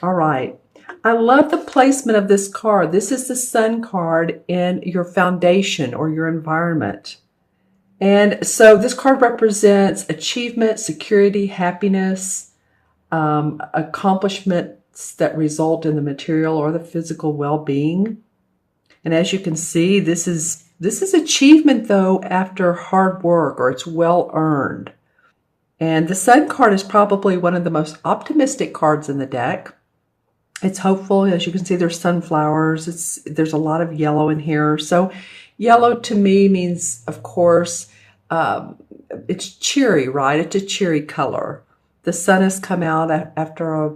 All right. I love the placement of this card. This is the Sun card in your foundation or your environment. And so this card represents achievement, security, happiness, accomplishments that result in the material or the physical well-being. And as you can see, this is achievement, though, after hard work, or it's well earned. And the Sun card is probably one of the most optimistic cards in the deck. It's hopeful. As you can see, there's sunflowers. There's a lot of yellow in here. So yellow to me means, of course, it's cheery, right? It's a cheery color. The sun has come out after a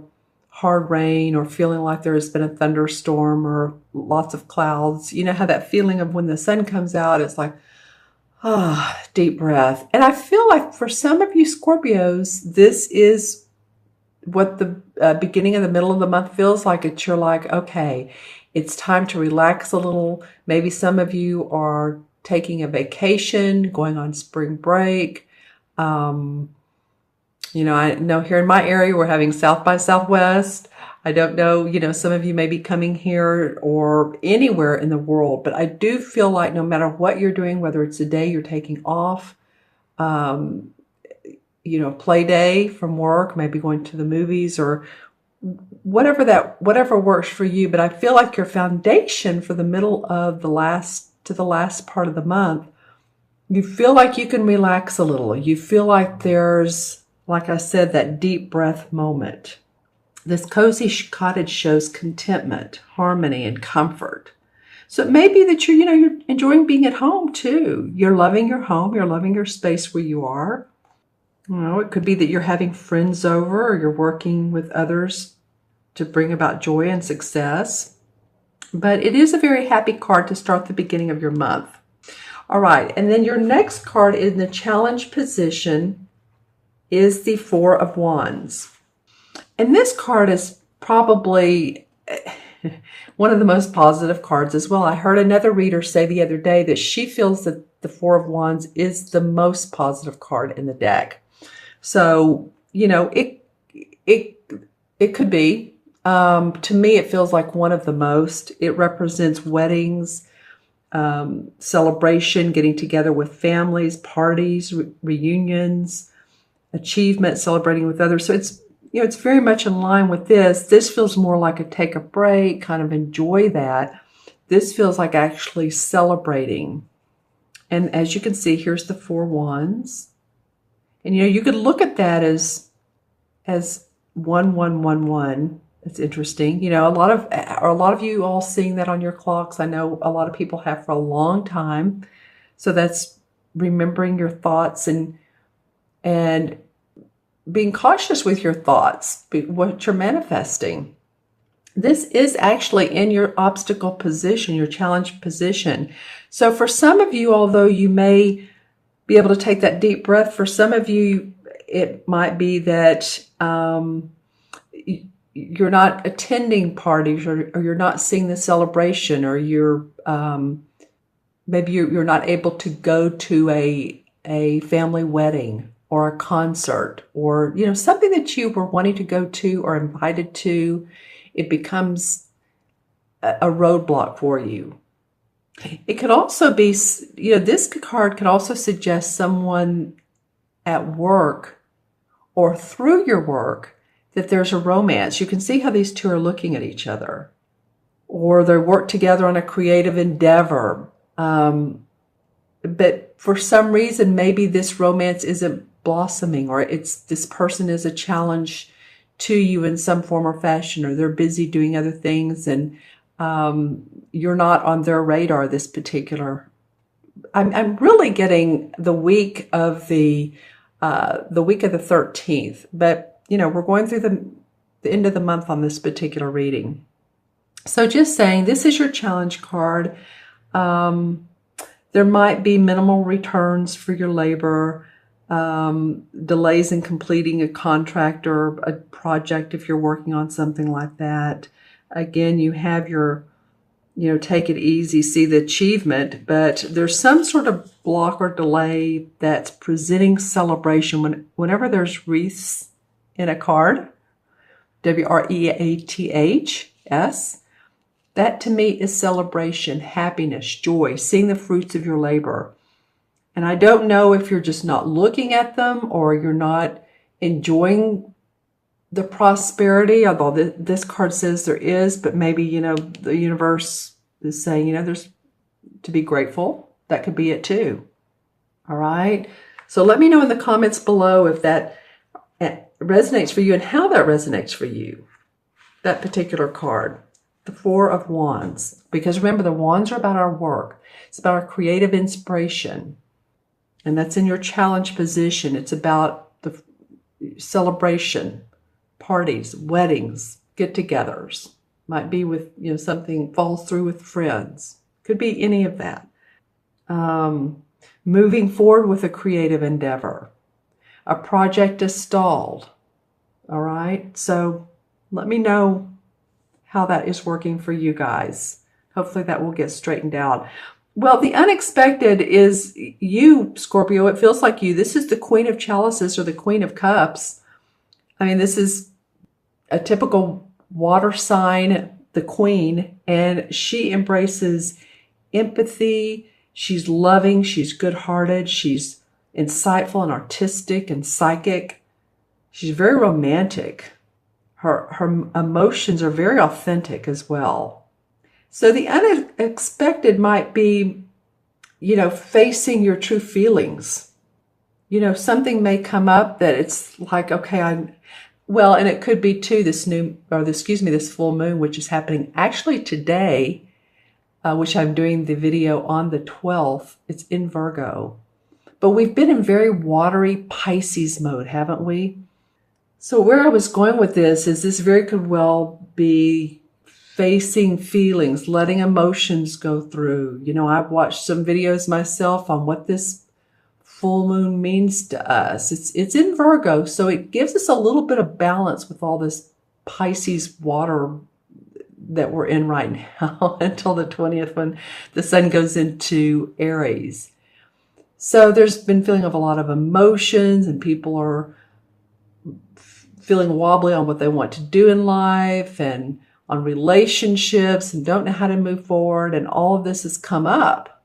hard rain, or feeling like there has been a thunderstorm or lots of clouds. You know how that feeling of when the sun comes out, it's like, deep breath. And I feel like for some of you Scorpios, this is what the beginning and the middle of the month feels like. You're like, okay, it's time to relax a little. Maybe some of you are taking a vacation, going on spring break. I know here in my area, we're having South by Southwest. I don't know, some of you may be coming here or anywhere in the world, but I do feel like no matter what you're doing, whether it's a day you're taking off, play day from work, maybe going to the movies or whatever works for you. But I feel like your foundation for the middle of the last part of the month, you feel like you can relax a little. You feel like there's, like I said, that deep breath moment. This cozy cottage shows contentment, harmony, and comfort. So it may be that you're enjoying being at home too. You're loving your home. You're loving your space where you are. It could be that you're having friends over, or you're working with others to bring about joy and success. But it is a very happy card to start the beginning of your month. All right, and then your next card in the challenge position is the Four of Wands. And this card is probably one of the most positive cards as well. I heard another reader say the other day that she feels that the Four of Wands is the most positive card in the deck. So, it could be. To me, it feels like one of the most. It represents weddings, celebration, getting together with families, parties, reunions, achievement, celebrating with others. So it's very much in line with this. This feels more like a take a break, kind of enjoy that. This feels like actually celebrating. And as you can see, here's the Four Wands. And you could look at that as 1111. It's interesting. A lot of you all seeing that on your clocks. I know a lot of people have for a long time. So that's remembering your thoughts and being cautious with your thoughts, what you're manifesting. This is actually in your obstacle position, your challenge position. So for some of you, although you may be able to take that deep breath, for some of you, it might be that you're not attending parties, or you're not seeing the celebration, or you're maybe you're not able to go to a family wedding or a concert, or something that you were wanting to go to or invited to. It becomes a roadblock for you. It could also be, this card could also suggest someone at work or through your work that there's a romance. You can see how these two are looking at each other, or they work together on a creative endeavor. But for some reason, maybe this romance isn't blossoming, or this person is a challenge to you in some form or fashion, or they're busy doing other things, and you're not on their radar this particular. I'm really getting the week of the 13th, but we're going through the end of the month on this particular reading. So just saying, this is your challenge card. There might be minimal returns for your labor, delays in completing a contract or a project if you're working on something like that. Again, you have your, take it easy, see the achievement, but there's some sort of block or delay that's presenting celebration. Whenever there's wreaths in a card, WREATHS. That to me is celebration, happiness, joy, seeing the fruits of your labor. And I don't know if you're just not looking at them or you're not enjoying the prosperity, although this card says there is, but maybe, the universe is saying, there's to be grateful. That could be it too. All right. So let me know in the comments below if that resonates for you and how that resonates for you, that particular card, the Four of Wands. Because remember, the wands are about our work. It's about our creative inspiration. And that's in your challenge position. It's about the celebration, parties, weddings, get-togethers. Might be with, something falls through with friends. Could be any of that. Moving forward with a creative endeavor. A project is stalled. All right. So let me know how that is working for you guys. Hopefully that will get straightened out. Well, the unexpected is you, Scorpio. It feels like you. This is the Queen of Chalices or the Queen of Cups. I mean, this is a typical water sign, the Queen, and she embraces empathy. She's loving. She's good-hearted. She's insightful and artistic and psychic. She's very romantic. Her emotions are very authentic as well. So the unexpected might be, facing your true feelings. Something may come up that it's like, okay, and it could be too this full moon, which is happening actually today, which I'm doing the video on the 12th. It's in Virgo. But we've been in very watery Pisces mode, haven't we? So where I was going with this is this very could well be facing feelings, letting emotions go through. I've watched some videos myself on what this full moon means to us. It's in Virgo, so it gives us a little bit of balance with all this Pisces water that we're in right now until the 20th when the sun goes into Aries. So there's been feeling of a lot of emotions and people are feeling wobbly on what they want to do in life and on relationships and don't know how to move forward. And all of this has come up.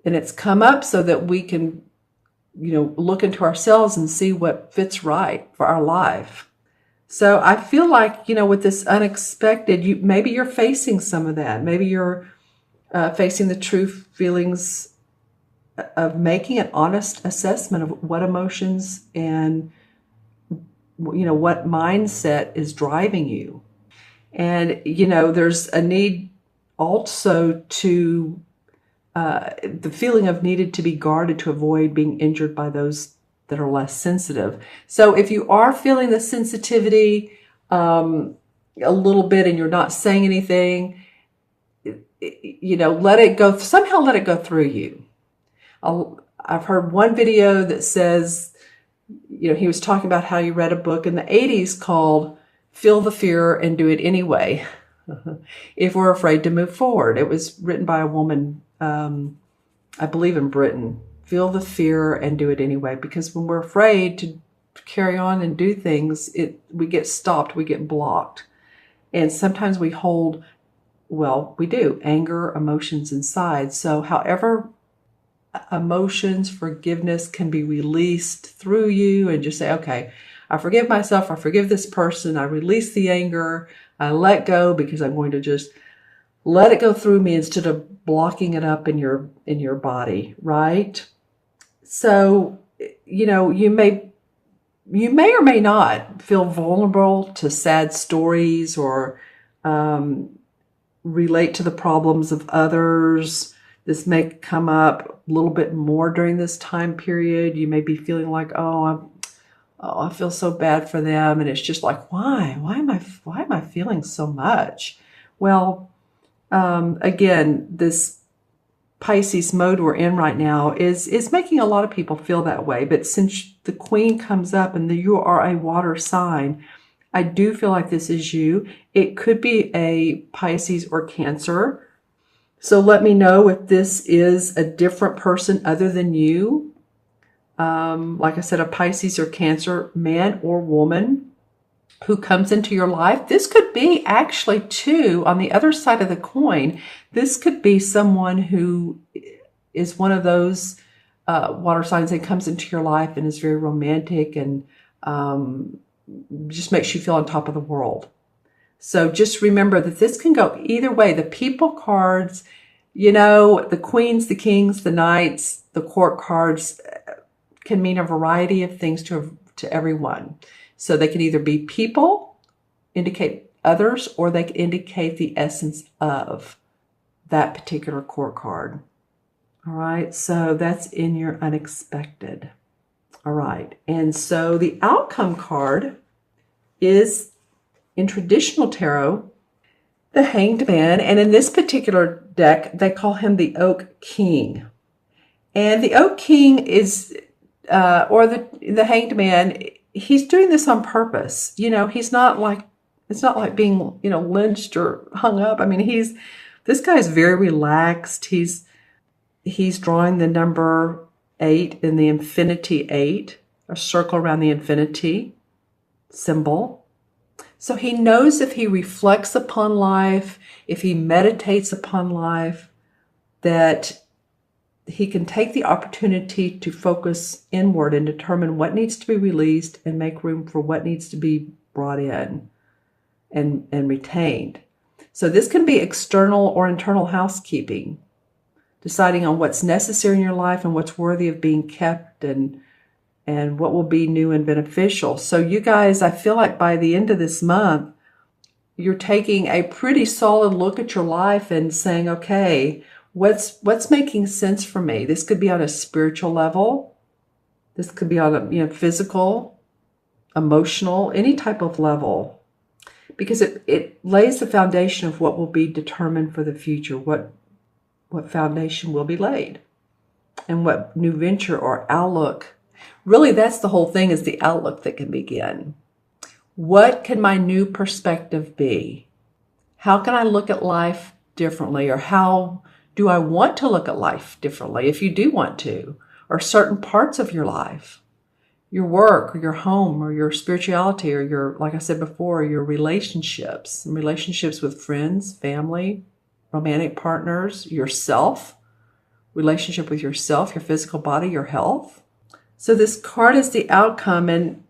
And it's come up so that we can, look into ourselves and see what fits right for our life. So I feel like, with this unexpected, maybe you're facing some of that. Maybe you're facing the true feelings of making an honest assessment of what emotions and, what mindset is driving you. And, there's a need also to, the feeling of needed to be guarded to avoid being injured by those that are less sensitive. So if you are feeling the sensitivity a little bit and you're not saying anything, let it go, somehow let it go through you. I've heard one video that says, he was talking about how he read a book in the 80s called Feel the Fear and Do It Anyway, if we're afraid to move forward. It was written by a woman, I believe in Britain. Feel the fear and do it anyway, because when we're afraid to carry on and do things, we get stopped, we get blocked. And sometimes we hold, we do, anger, emotions inside. So however emotions, forgiveness can be released through you and just say, okay, I forgive myself, I forgive this person, I release the anger, I let go because I'm going to just let it go through me instead of blocking it up in your body, right? So, you may or may not feel vulnerable to sad stories or relate to the problems of others. This may come up a little bit more during this time period. You may be feeling like, I feel so bad for them. And it's just like, why am I feeling so much? Well, again, this Pisces mode we're in right now is making a lot of people feel that way. But since the Queen comes up and you are a water sign, I do feel like this is you. It could be a Pisces or Cancer. So let me know if this is a different person other than you. Like I said, a Pisces or Cancer, man or woman. who comes into your life. This could be actually too, on the other side of the coin, this could be someone who is one of those water signs that comes into your life and is very romantic and just makes you feel on top of the world. So just remember that this can go either way. The people cards, the queens, the kings, the knights, the court cards can mean a variety of things to everyone. So they can either be people, indicate others, or they can indicate the essence of that particular court card. All right, so that's in your unexpected. All right, and so the outcome card is, in traditional tarot, the Hanged Man. And in this particular deck, they call him the Oak King. And the Oak King is, or the Hanged Man, he's doing this on purpose. He's not like, it's not like being, lynched or hung up. I mean, this guy is very relaxed. He's drawing the number 8 in the infinity 8, a circle around the infinity symbol. So he knows if he reflects upon life, if he meditates upon life, that he can take the opportunity to focus inward and determine what needs to be released and make room for what needs to be brought in and retained. So this can be external or internal housekeeping, deciding on what's necessary in your life and what's worthy of being kept and what will be new and beneficial. So you guys, I feel like by the end of this month, you're taking a pretty solid look at your life and saying, okay, what's making sense for me? This could be on a spiritual level. This could be on a physical, emotional, any type of level, because it lays the foundation of what will be determined for the future, what foundation will be laid, and what new venture or outlook. Really, that's the whole thing, is the outlook that can begin. What can my new perspective be? How can I look at life differently? Or how do I want to look at life differently, if you do want to? Or certain parts of your life, your work, or your home, or your spirituality, or your, like I said before, your relationships with friends, family, romantic partners, yourself, relationship with yourself, your physical body, your health. So this card is the outcome, and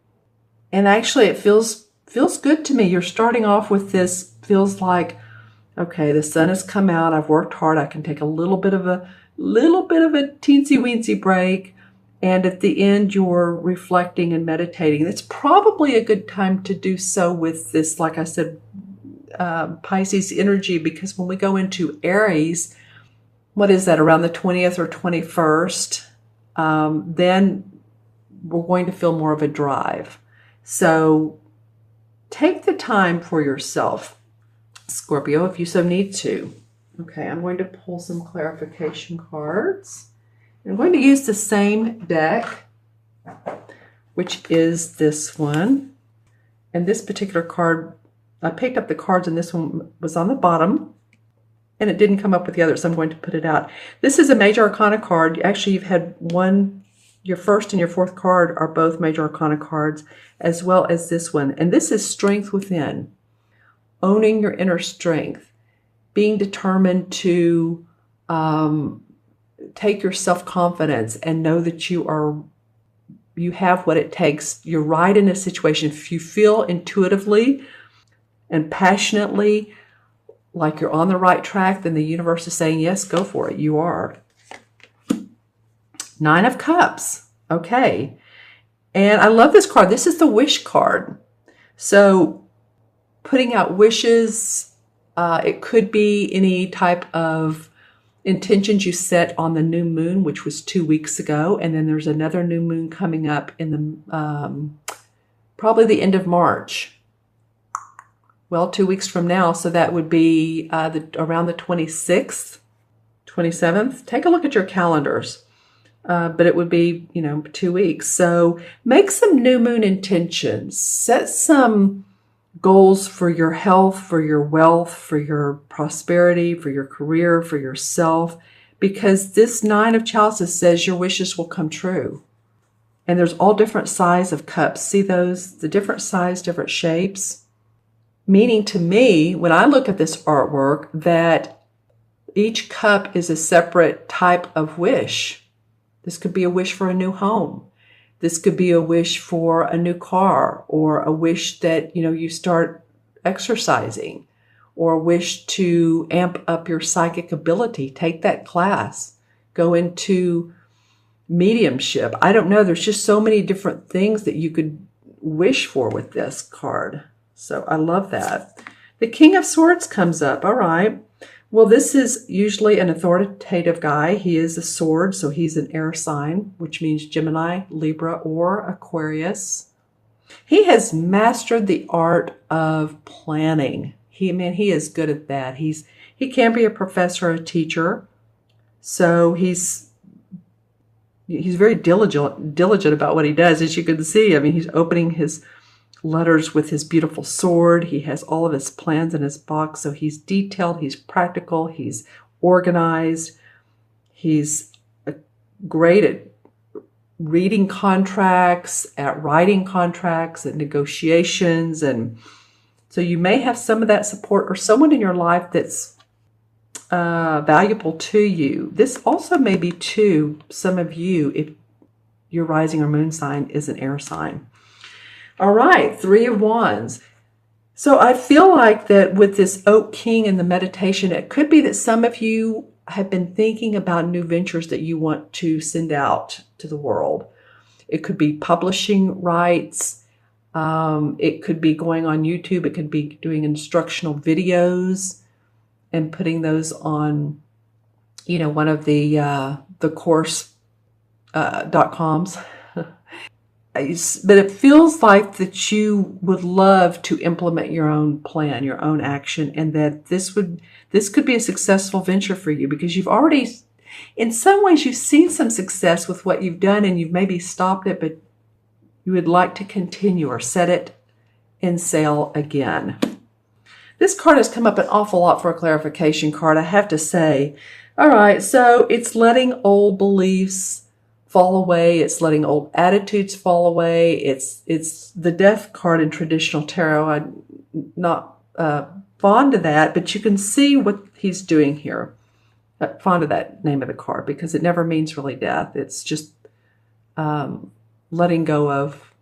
actually it feels good to me. You're starting off with this, feels like, okay, the sun has come out, I've worked hard, I can take a little bit of a teensy weensy break, and at the end you're reflecting and meditating. It's probably a good time to do so with this, like I said, Pisces energy, because when we go into Aries, what is that, around the 20th or 21st, then we're going to feel more of a drive. So take the time for yourself, Scorpio, if you so need to. Okay, I'm going to pull some clarification cards. I'm going to use the same deck, which is this one. And this particular card, I picked up the cards and this one was on the bottom and it didn't come up with the other, so I'm going to put it out. This is a Major Arcana card. Actually, you've had one, your first and your fourth card are both Major Arcana cards, as well as this one. And this is Strength Within, owning your inner strength, being determined to take your self-confidence and know that you have what it takes. You're right in a situation. If you feel intuitively and passionately like you're on the right track, then the universe is saying, yes, go for it. You are. 9 of Cups. Okay. And I love this card. This is the wish card. So putting out wishes, it could be any type of intentions you set on the new moon, which was 2 weeks ago. And then there's another new moon coming up in the probably the end of March. Well, 2 weeks from now. So that would be around the 26th, 27th. Take a look at your calendars. But it would be, 2 weeks. So make some new moon intentions. Set some goals for your health, for your wealth, for your prosperity, for your career, for yourself, because this 9 of Chalices says your wishes will come true. And there's all different size of cups. See those? The different size, different shapes. Meaning to me, when I look at this artwork, that each cup is a separate type of wish. This could be a wish for a new home. This could be a wish for a new car, or a wish that, you start exercising, or a wish to amp up your psychic ability. Take that class. Go into mediumship. I don't know. There's just so many different things that you could wish for with this card. So I love that. The King of Swords comes up. All right. Well, this is usually an authoritative guy. He is a sword, so he's an air sign, which means Gemini, Libra, or Aquarius. He has mastered the art of planning. He is good at that. He can be a professor or a teacher. So he's very diligent about what he does, as you can see. He's opening his letters with his beautiful sword. He has all of his plans in his box. So he's detailed, he's practical, he's organized. He's great at reading contracts, at writing contracts, at negotiations. And so you may have some of that support, or someone in your life that's valuable to you. This also may be to some of you if your rising or moon sign is an air sign. All right, Three of Wands. So I feel like that with this Oak King and the meditation, it could be that some of you have been thinking about new ventures that you want to send out to the world. It could be publishing rights. It could be going on YouTube. It could be doing instructional videos and putting those on, one of the course .coms. But it feels like that you would love to implement your own plan, your own action, and that this could be a successful venture for you, because you've already, in some ways, you've seen some success with what you've done, and you've maybe stopped it, but you would like to continue or set it in sail again. This card has come up an awful lot for a clarification card, I have to say. All right, so it's letting old beliefs fall away. It's letting old attitudes fall away. It's the Death card in traditional tarot. I'm not fond of that, but you can see what he's doing here. Fond of that name of the card, because it never means really death. It's just letting go of,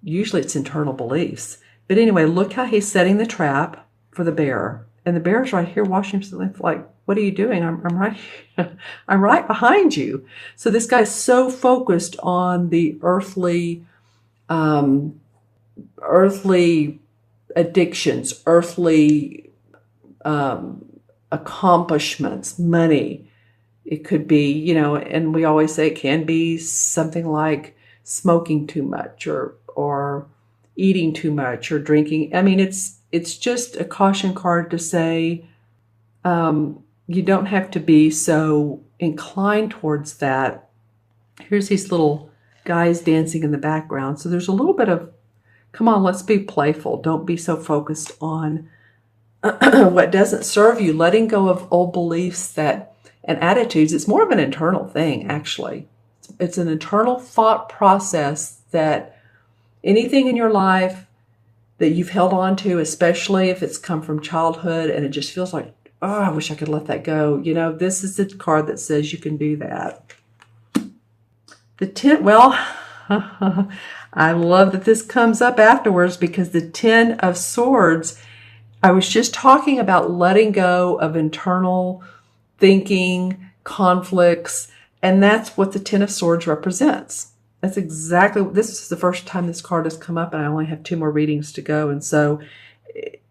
usually it's internal beliefs. But anyway, look how he's setting the trap for the bear. And the bear's right here watching him, like, what are you doing? I'm right here. I'm right behind you. So this guy's so focused on the earthly addictions, earthly accomplishments, money. It could be, and we always say it can be something like smoking too much, or eating too much, or drinking. It's just a caution card to say, you don't have to be so inclined towards that. Here's these little guys dancing in the background. So there's a little bit of, come on, let's be playful. Don't be so focused on what doesn't serve you. Letting go of old beliefs and attitudes. It's more of an internal thing, actually. It's an internal thought process that anything in your life that you've held on to, especially if it's come from childhood and it just feels like, oh, I wish I could let that go. This is the card that says you can do that. The 10, well, I love that this comes up afterwards, because the 10 of Swords, I was just talking about letting go of internal thinking, conflicts, and that's what the 10 of Swords represents. That's exactly, this is the first time this card has come up, and I only have 2 more readings to go. And so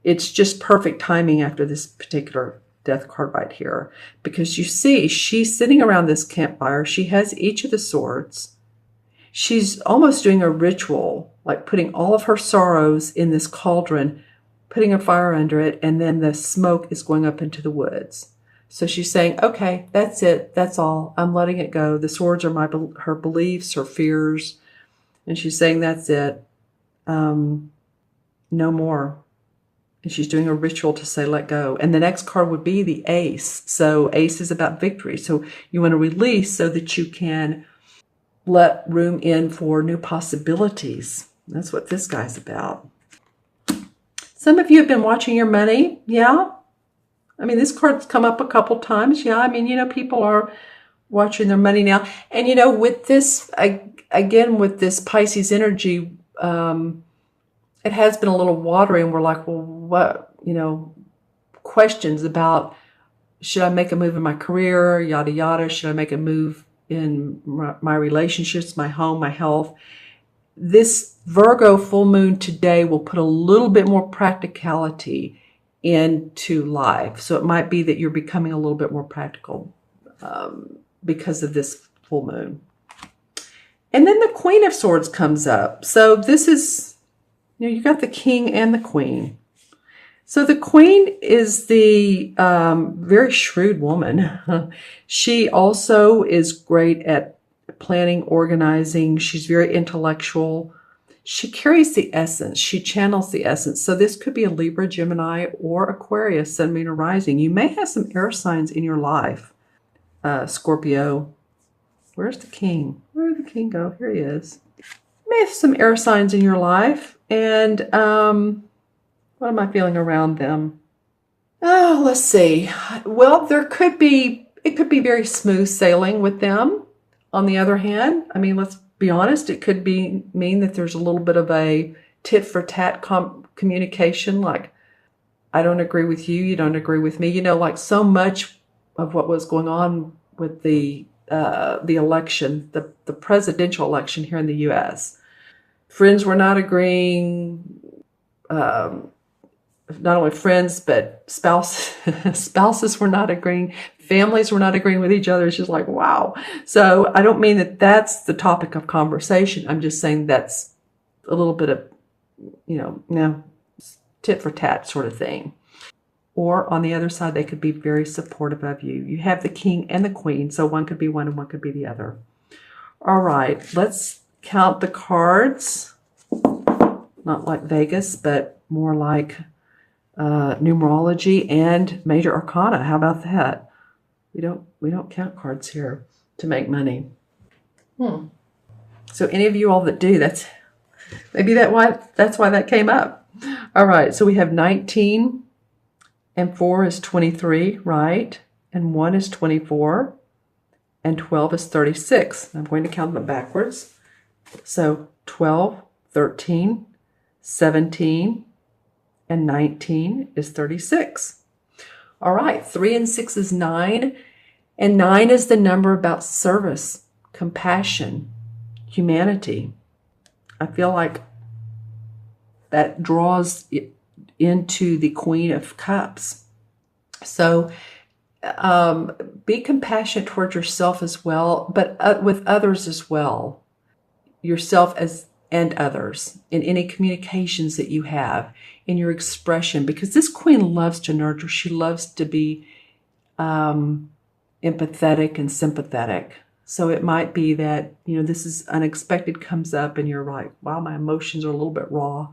it's just perfect timing after this particular Death card right here, because you see she's sitting around this campfire. She has each of the swords. She's almost doing a ritual, like putting all of her sorrows in this cauldron, putting a fire under it, and then the smoke is going up into the woods. So she's saying, okay, that's it. That's all. I'm letting it go. The swords are her beliefs, her fears. And she's saying, that's it. No more. And she's doing a ritual to say, let go. And the next card would be the Ace. So Ace is about victory. So you want to release so that you can let room in for new possibilities. That's what this guy's about. Some of you have been watching your money. Yeah. I mean, this card's come up a couple times. Yeah. I mean, people are watching their money now. And, with this, again, with this Pisces energy, it has been a little watery, and we're like, well, what, questions about, should I make a move in my career, yada, yada. Should I make a move in my relationships, my home, my health? This Virgo full moon today will put a little bit more practicality into life. So it might be that you're becoming a little bit more practical because of this full moon. And then the Queen of Swords comes up. So this is, you got the King and the Queen. So the Queen is the very shrewd woman. She also is great at planning, organizing. She's very intellectual. She carries the essence. She channels the essence. So this could be a Libra, Gemini, or Aquarius, Sun, Moon, or Rising. You may have some air signs in your life. Scorpio. Where's the King? Where did the King go? Here he is. You may have some air signs in your life. And what am I feeling around them? Oh, let's see. Well, it could be very smooth sailing with them. On the other hand, I mean, let's be honest, it could mean that there's a little bit of a tit for tat communication, like, I don't agree with you, you don't agree with me. Like so much of what was going on with the election, the presidential election here in the U.S. Friends were not agreeing, not only friends, but spouses were not agreeing. Families were not agreeing with each other. It's just like, wow. So I don't mean that that's the topic of conversation. I'm just saying that's a little bit of, tit for tat sort of thing. Or on the other side, they could be very supportive of you. You have the King and the Queen. So one could be one and one could be the other. All right, let's count the cards. Not like Vegas, but more like numerology and major arcana. How about that? We don't count cards here to make money. So any of you all that do, that's why that came up. All right, so we have 19 and 4 is 23, right? And 1 is 24 and 12 is 36. I'm going to count them backwards. So 12, 13, 17, and 19 is 36. All right, 3 and 6 is 9, and 9 is the number about service, compassion, humanity. I feel like that draws it into the Queen of Cups. So be compassionate towards yourself as well, but with others as well. Yourself and others in any communications that you have, in your expression, because this Queen loves to nurture. She loves to be empathetic and sympathetic. So it might be that, this is unexpected, comes up and you're like, wow, my emotions are a little bit raw.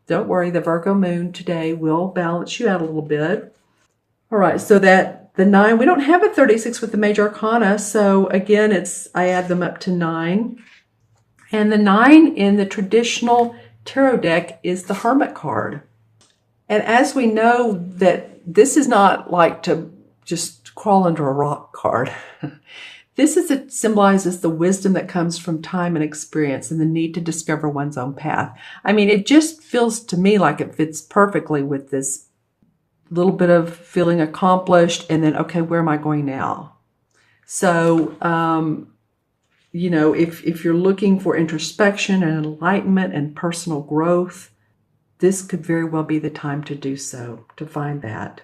Don't worry, the Virgo moon today will balance you out a little bit. All right, so that the 9, we don't have a 36 with the major arcana. So again, I add them up to 9. And the 9 in the traditional tarot deck is the Hermit card. And as we know that this is not like to just crawl under a rock card. It symbolizes the wisdom that comes from time and experience and the need to discover one's own path. I mean, it just feels to me like it fits perfectly with this little bit of feeling accomplished and then, okay, where am I going now? So, if you're looking for introspection and enlightenment and personal growth, this could very well be the time to do so, to find that.